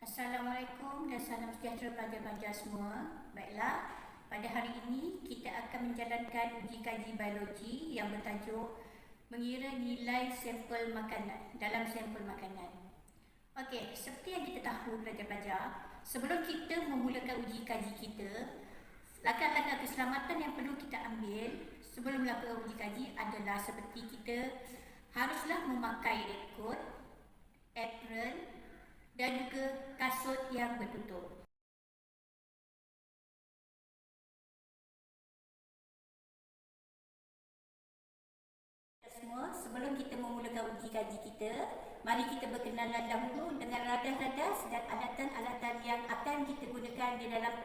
Assalamualaikum dan salam sejahtera pelajar-pelajar semua. Baiklah, pada hari ini kita akan menjalankan uji kaji biologi yang bertajuk mengira nilai sampel makanan dalam sampel makanan. Okey, seperti yang kita tahu pelajar-pelajar, sebelum kita memulakan uji kaji kita, langkah-langkah keselamatan yang perlu kita ambil sebelum melakukan uji kaji adalah seperti kita haruslah memakai raincoat, apron dan juga kasut yang bertutup. Semua, sebelum kita memulakan uji kaji kita, mari kita berkenalan dahulu dengan radas-radas dan alatan-alatan yang akan kita gunakan di dalam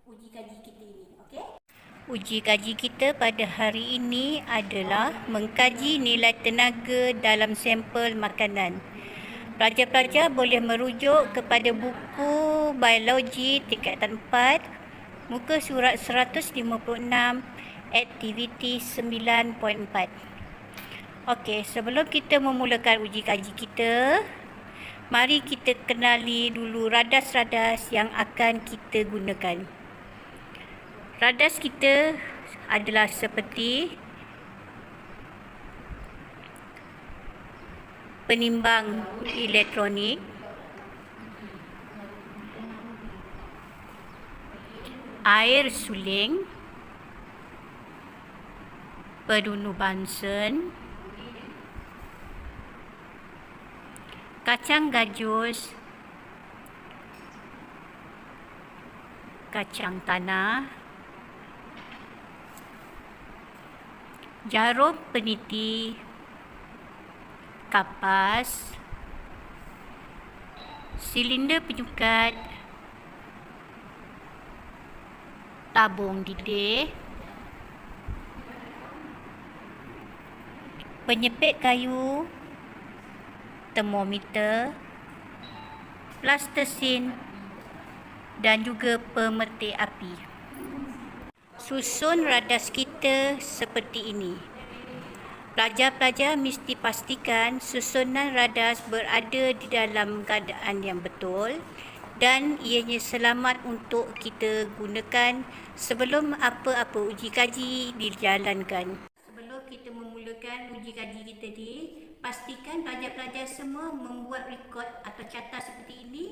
uji kaji kita ini. Okey? Uji kaji kita pada hari ini adalah mengkaji nilai tenaga dalam sampel makanan. Pelajar-pelajar boleh merujuk kepada buku Biologi tingkatan 4, muka surat 156, aktiviti 9.4. Okey, sebelum kita memulakan uji kaji kita, mari kita kenali dulu radas-radas yang akan kita gunakan. Radas kita adalah seperti penimbang elektronik, air suling, peluru Bunsen, kacang gajus, kacang tanah, jarum peniti, kapas, silinder penyukat, tabung didih, penyepit kayu, termometer, plastesin dan juga pemetik api. Susun radas kita seperti ini. Pelajar-pelajar mesti pastikan susunan radas berada di dalam keadaan yang betul dan ianya selamat untuk kita gunakan sebelum apa-apa uji kaji dijalankan. Sebelum kita memulakan uji kaji kita ni, pastikan pelajar-pelajar semua membuat rekod atau catat seperti ini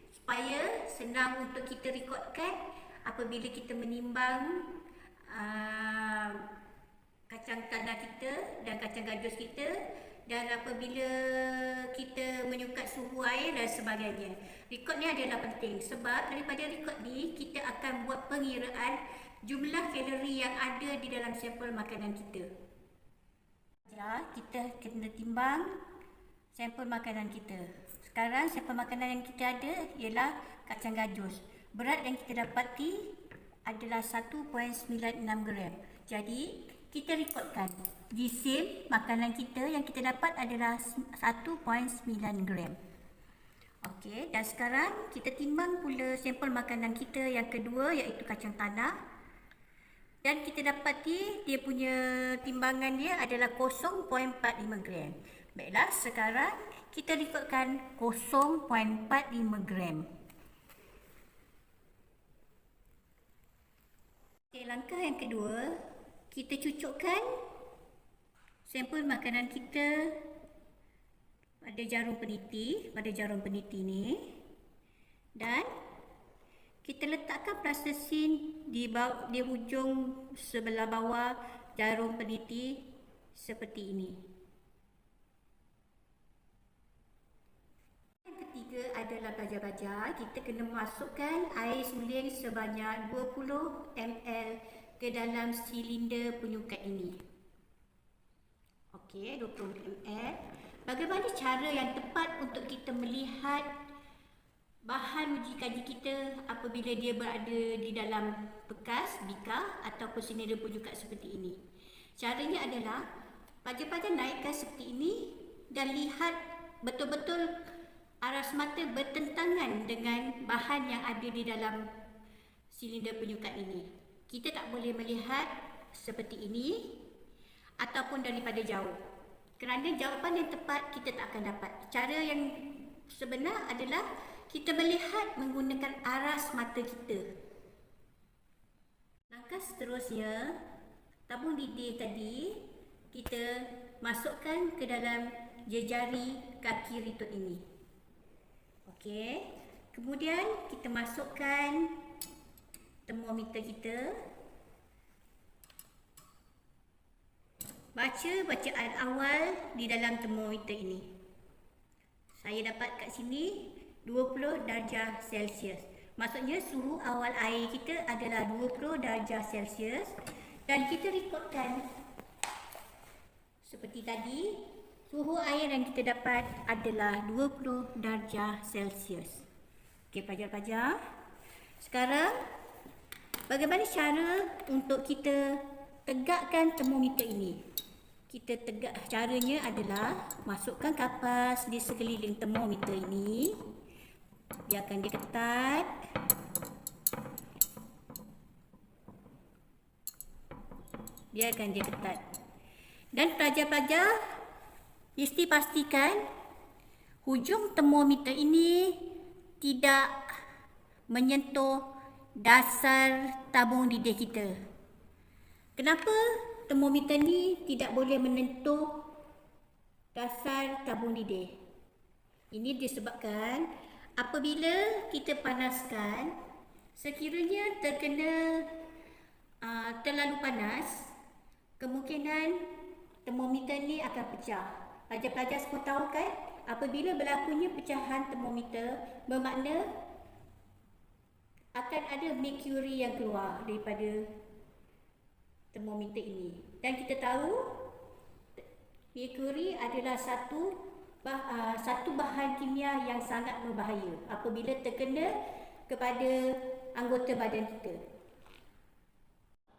supaya senang untuk kita rekodkan apabila kita menimbang kacang tanah kita dan kacang gajus kita, dan apabila kita menyukat suhu air dan sebagainya. Rekod ni adalah penting sebab daripada rekod ni kita akan buat pengiraan jumlah kalori yang ada di dalam sampel makanan kita. Kita kena timbang sampel makanan kita. Sekarang sampel makanan yang kita ada ialah kacang gajus. Berat yang kita dapati adalah 1.96 gram. Jadi kita rekodkan jisim makanan kita yang kita dapat adalah 1.9 gram. Okey, dan sekarang kita timbang pula sampel makanan kita yang kedua iaitu kacang tanah. Dan kita dapati dia punya timbangan dia adalah 0.45 gram. Baiklah, sekarang kita rekodkan 0.45 gram. Okay, langkah yang kedua, kita cucukkan sampel makanan kita pada jarum peniti ni, dan kita letakkan plastesin di hujung sebelah bawah jarum peniti seperti ini. Yang ketiga adalah pelajar-pelajar, kita kena masukkan air suling sebanyak 20 ml ke dalam silinder penyukat ini. Okey, 20 ml. Bagaimana cara yang tepat untuk kita melihat bahan uji kaji kita apabila dia berada di dalam bekas, bika ataupun silinder penyukat seperti ini? Caranya adalah pelajar-pelajar naikkan seperti ini dan lihat betul-betul aras mata bertentangan dengan bahan yang ada di dalam silinder penyukat ini. Kita tak boleh melihat seperti ini ataupun daripada jauh, kerana jawapan yang tepat kita tak akan dapat. Cara yang sebenar adalah kita melihat menggunakan aras mata kita. Langkah seterusnya, tabung lidi tadi kita masukkan ke dalam jejari kaki ritut ini. Okey. Kemudian kita masukkan termometer kita. Baca bacaan awal di dalam termometer ini. Saya dapat kat sini 20 darjah Celsius. Maksudnya suhu awal air kita adalah 20 darjah Celsius dan kita rekodkan seperti tadi, suhu air yang kita dapat adalah 20 darjah Celsius. Okey pelajar-pelajar. Sekarang bagaimana cara untuk kita tegakkan termometer ini? Kita tegak, caranya adalah masukkan kapas di sekeliling termometer ini. Biarkan dia ketat. Biarkan dia ketat. Dan pelajar-pelajar mesti pastikan hujung termometer ini tidak menyentuh dasar tabung lidi kita. Kenapa termometer ni tidak boleh menyentuh dasar tabung lidi? Ini disebabkan apabila kita panaskan, sekiranya terkena terlalu panas, kemungkinan termometer ni akan pecah. Pelajar-pelajar semua tahu kan, apabila berlakunya pecahan termometer, bermakna akan ada merkuri yang keluar daripada termometer ini. Dan kita tahu merkuri adalah satu bahan kimia yang sangat berbahaya apabila terkena kepada anggota badan kita.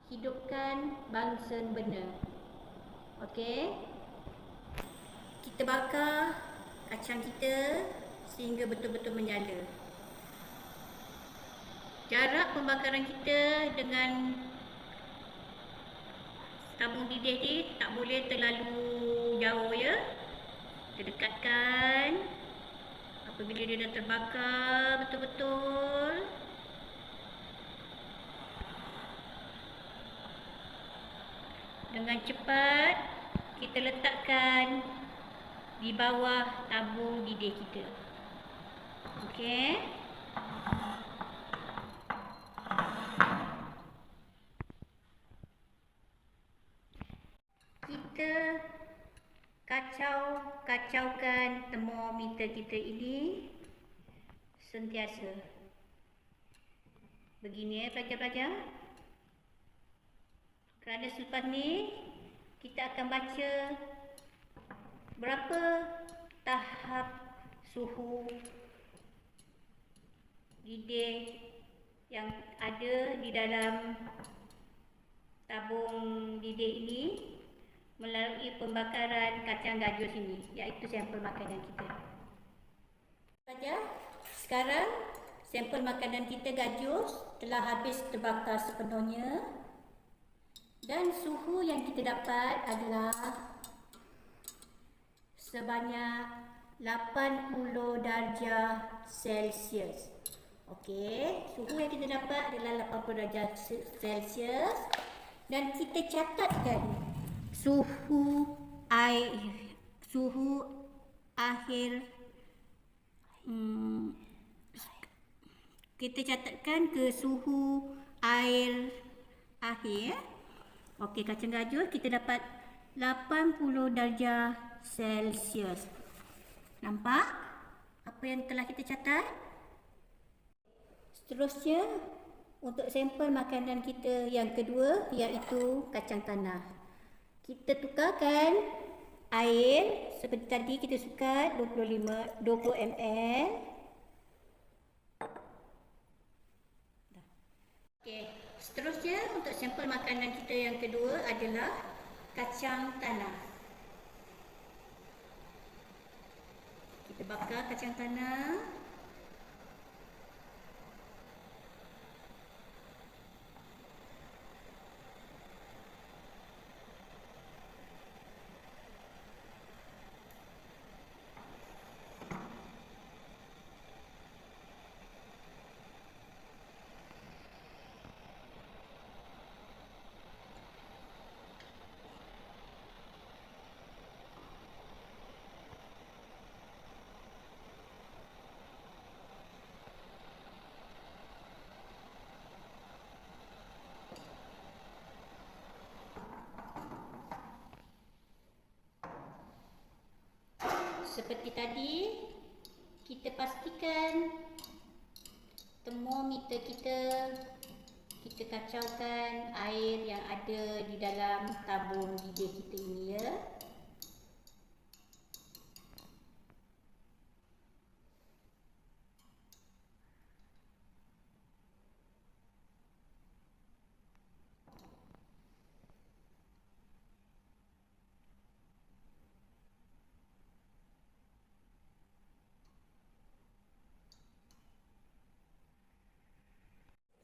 Hidupkan Bunsen burner. Okey. Kita bakar kacang kita sehingga betul-betul menyala. Jarak pembakaran kita dengan tabung lidi ni tak boleh terlalu jauh ya. Kita dekatkan. Apabila dia dah terbakar betul-betul, dengan cepat kita letakkan di bawah tabung lidi kita. Okey. Kita kacaukan termometer kita ini sentiasa. Begini ya pelajar-pelajar. Kerana selepas ni kita akan baca berapa tahap suhu lidi yang ada di dalam tabung lidi ini melalui pembakaran kacang gajus ini, iaitu sampel makanan kita. Pelajar, sekarang sampel makanan kita gajus telah habis terbakar sepenuhnya dan suhu yang kita dapat adalah sebanyak 80 darjah Celsius. Okey, suhu yang kita dapat adalah 80 darjah Celsius dan kita catatkan suhu akhir kita catatkan ke suhu air akhir. Okey, kacang gajus kita dapat 80 darjah Celsius. Nampak apa yang telah kita catat? Seterusnya untuk sampel makanan kita yang kedua, iaitu kacang tanah. Kita tukarkan air seperti tadi kita sukat 20 ml. Okey, seterusnya untuk sampel makanan kita yang kedua adalah kacang tanah. Kita bakar kacang tanah. seperti tadi, kita pastikan termometer kita kacaukan air yang ada di dalam tabung lidih kita ini ya.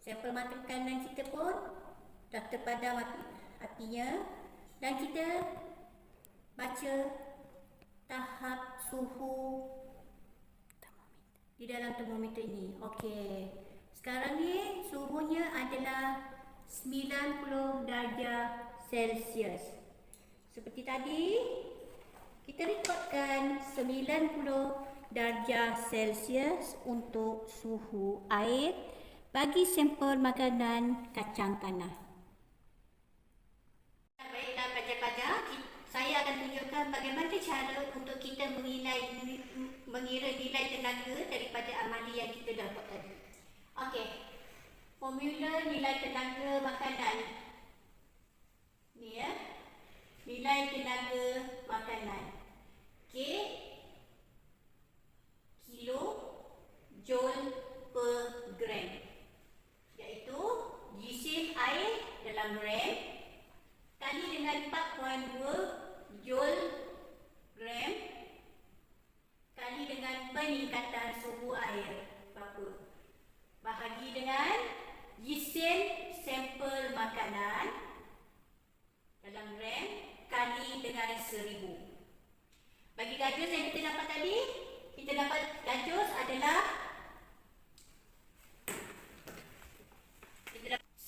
Sampel makanan kita pun dah terpadam apinya dan kita baca tahap suhu di dalam termometer ini. Okey. Sekarang ni suhunya adalah 90 darjah Celsius. Seperti tadi kita rekodkan 90 darjah Celsius untuk suhu air bagi sampel makanan kacang tanah. Baiklah pelajar-pelajar, saya akan tunjukkan bagaimana cara untuk kita mengira nilai tenaga daripada amali yang kita dah buat tadi. Okey, formula nilai tenaga makanan. Ni ya, nilai tenaga makanan. K kilo joule per gram. Iaitu gisim air dalam gram kali dengan 4.2 joule gram kali dengan peningkatan suhu air berapa? Bahagi dengan gisim sampel makanan dalam gram kali dengan 1000. Bagi gajus yang kita dapat tadi, kita dapat gajus adalah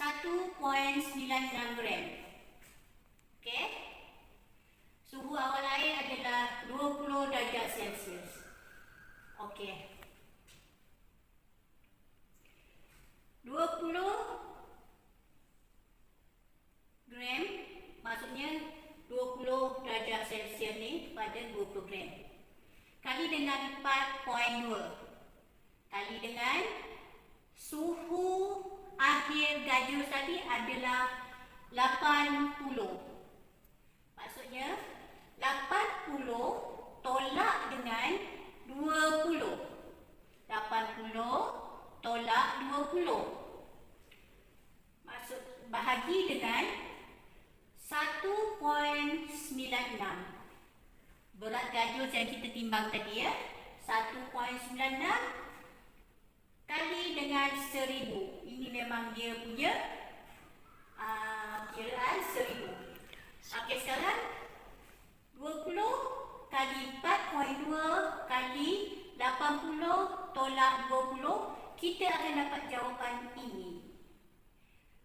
1.96 gram. Okey. Suhu awal air adalah 20 darjah Celsius. Okey. 20 gram maksudnya 20 darjah Celsius ni pada 20 gram. Kali dengan 4.2 kali dengan suhu akhir gajus tadi adalah 80. Maksudnya 80 tolak dengan 20. 80 tolak 20. Maksud bahagi dengan 1.96. Berat gajus yang kita timbang tadi ya. 1.96 kali dengan 1000. Ini memang dia punya kiraan 1000. Okey, sekarang 20 kali 4.2 kali 80 tolak 20, kita akan dapat jawapan ini.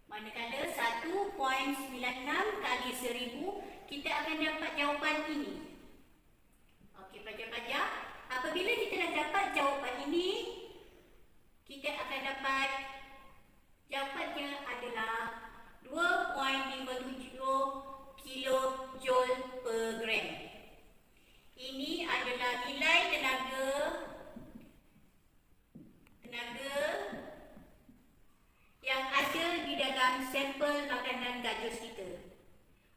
Manakala 1.96 kali 1000, kita akan dapat jawapan ini. Okey, pelajar-pelajar, apabila kita dah dapat jawapan ini, kita akan dapat jawapannya adalah 2.57 kilojoule per gram. Ini adalah nilai tenaga yang ada di dalam sampel makanan gajus kita.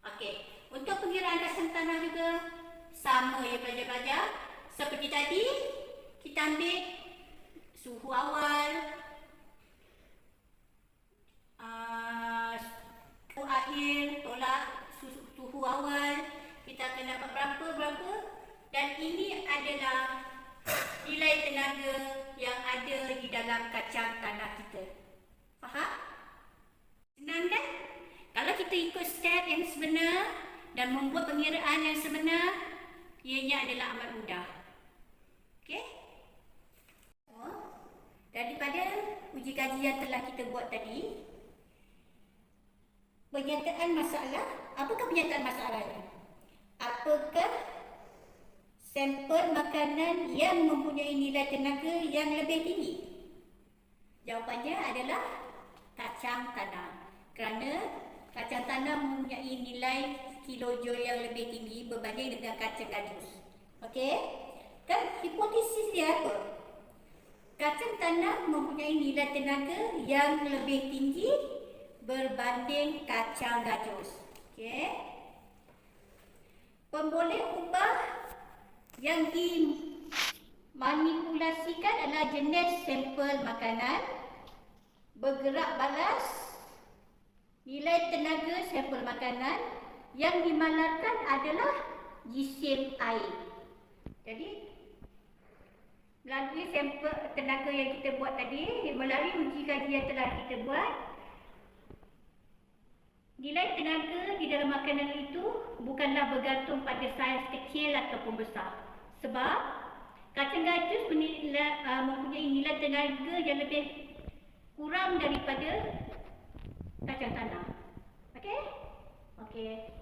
Okey, untuk pengiraan dasar tanah juga sama ya pelajar-pelajar. Seperti tadi, kita ambil suhu awal, suhu akhir tolak suhu awal, kita akan dapat berapa, dan ini adalah nilai tenaga yang ada di dalam kacang tanah kita. Faham? Senang kan? Kalau kita ikut step yang sebenar dan membuat pengiraan yang sebenar, ianya adalah amat mudah. Okey? Daripada uji kaji yang telah kita buat tadi, pernyataan masalah, apakah pernyataan masalahnya? Apakah sampel makanan yang mempunyai nilai tenaga yang lebih tinggi? Jawapannya adalah kacang tanah. Kerana kacang tanah mempunyai nilai kilojoule yang lebih tinggi berbanding dengan kacang gajus. Okey? Kan hipotesis dia apa? Kacang tanah mempunyai nilai tenaga yang lebih tinggi berbanding kacang gajus. Okey. Pemboleh ubah yang dimanipulasikan adalah jenis sampel makanan, bergerak balas, nilai tenaga sampel makanan, yang dimalarkan adalah jisim air. Jadi melalui sampel tenaga yang kita buat tadi, melalui uji kaji yang telah kita buat, nilai tenaga di dalam makanan itu bukanlah bergantung pada saiz kecil ataupun besar. Sebab kacang gajus mempunyai nilai tenaga yang lebih kurang daripada kacang tanah. Okey? Okey.